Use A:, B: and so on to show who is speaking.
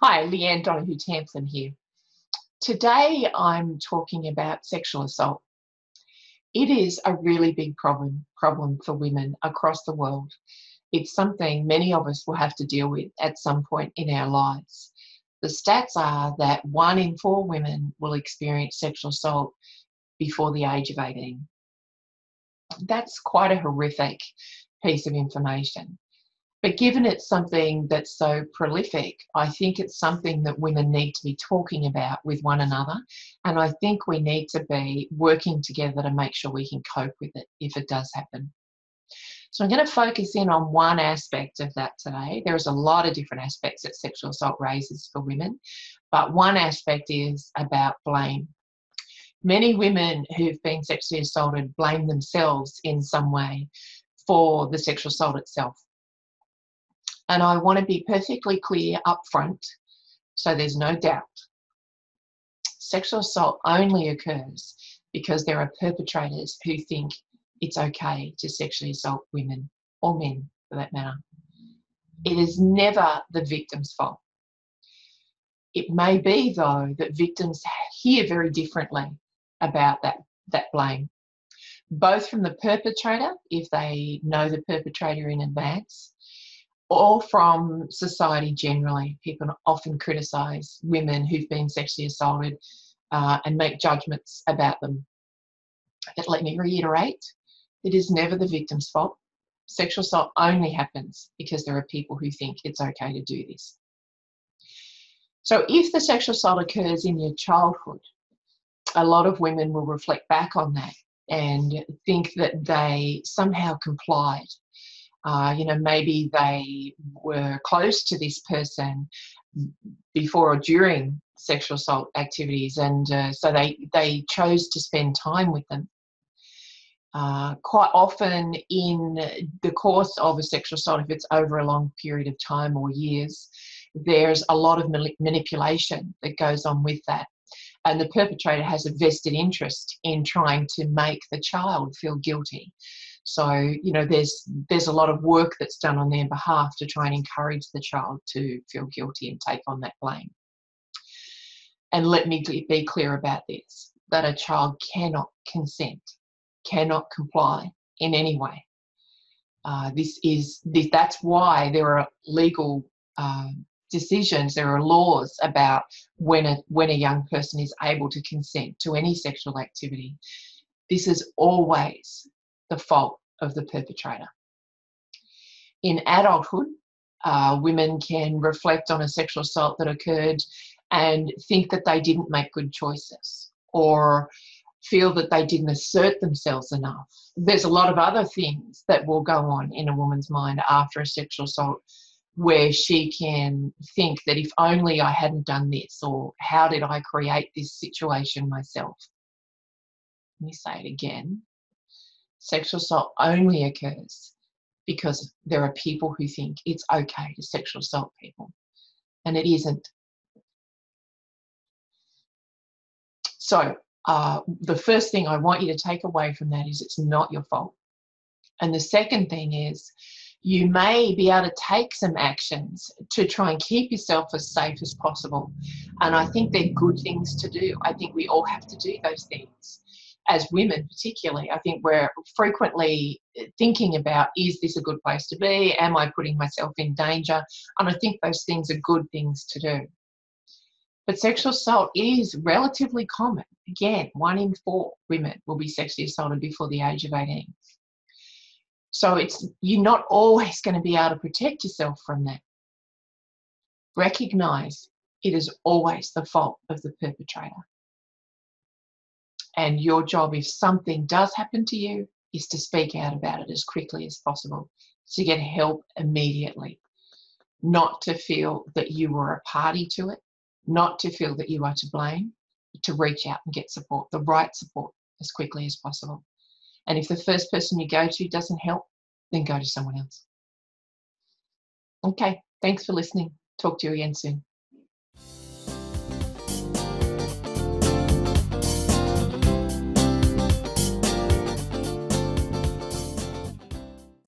A: Hi, Leanne Donoghue-Tamplin here. Today I'm talking about sexual assault. It is a really big problem for women across the world. It's something many of us will have to deal with at some point in our lives. The stats are that 1 in 4 women will experience sexual assault before the age of 18. That's quite a horrific piece of information. But given it's something that's so prolific, I think it's something that women need to be talking about with one another. And I think we need to be working together to make sure we can cope with it if it does happen. So I'm going to focus in on one aspect of that today. There's a lot of different aspects that sexual assault raises for women, but one aspect is about blame. Many women who've been sexually assaulted blame themselves in some way for the sexual assault itself. And I want to be perfectly clear up front, so there's no doubt. Sexual assault only occurs because there are perpetrators who think it's okay to sexually assault women, or men for that matter. It is never the victim's fault. It may be, though, that victims hear very differently about that blame, both from the perpetrator, if they know the perpetrator in advance, or from society generally. People often criticise women who've been sexually assaulted and make judgments about them. But let me reiterate, it is never the victim's fault. Sexual assault only happens because there are people who think it's okay to do this. So if the sexual assault occurs in your childhood, a lot of women will reflect back on that and think that they somehow complied. Maybe they were close to this person before or during sexual assault activities, and so they chose to spend time with them. Quite often in the course of a sexual assault, if it's over a long period of time or years, there's a lot of manipulation that goes on with that. And the perpetrator has a vested interest in trying to make the child feel guilty. So, there's a lot of work that's done on their behalf to try and encourage the child to feel guilty and take on that blame. And let me be clear about this, that a child cannot consent, cannot comply in any way. That's why there are legal decisions, there are laws about when a young person is able to consent to any sexual activity. This is always the fault of the perpetrator. In adulthood, women can reflect on a sexual assault that occurred and think that they didn't make good choices or feel that they didn't assert themselves enough. There's a lot of other things that will go on in a woman's mind after a sexual assault where she can think that if only I hadn't done this, or how did I create this situation myself? Let me say it again. Sexual assault only occurs because there are people who think it's okay to sexual assault people, and it isn't. So the first thing I want you to take away from that is it's not your fault. And the second thing is you may be able to take some actions to try and keep yourself as safe as possible. And I think they're good things to do. I think we all have to do those things. As women particularly, I think we're frequently thinking about, is this a good place to be? Am I putting myself in danger? And I think those things are good things to do. But sexual assault is relatively common. Again, 1 in 4 women will be sexually assaulted before the age of 18. So you're not always going to be able to protect yourself from that. Recognise it is always the fault of the perpetrator. And your job, if something does happen to you, is to speak out about it as quickly as possible, to get help immediately, not to feel that you were a party to it, not to feel that you are to blame, but to reach out and get support, the right support, as quickly as possible. And if the first person you go to doesn't help, then go to someone else. Okay, thanks for listening. Talk to you again soon.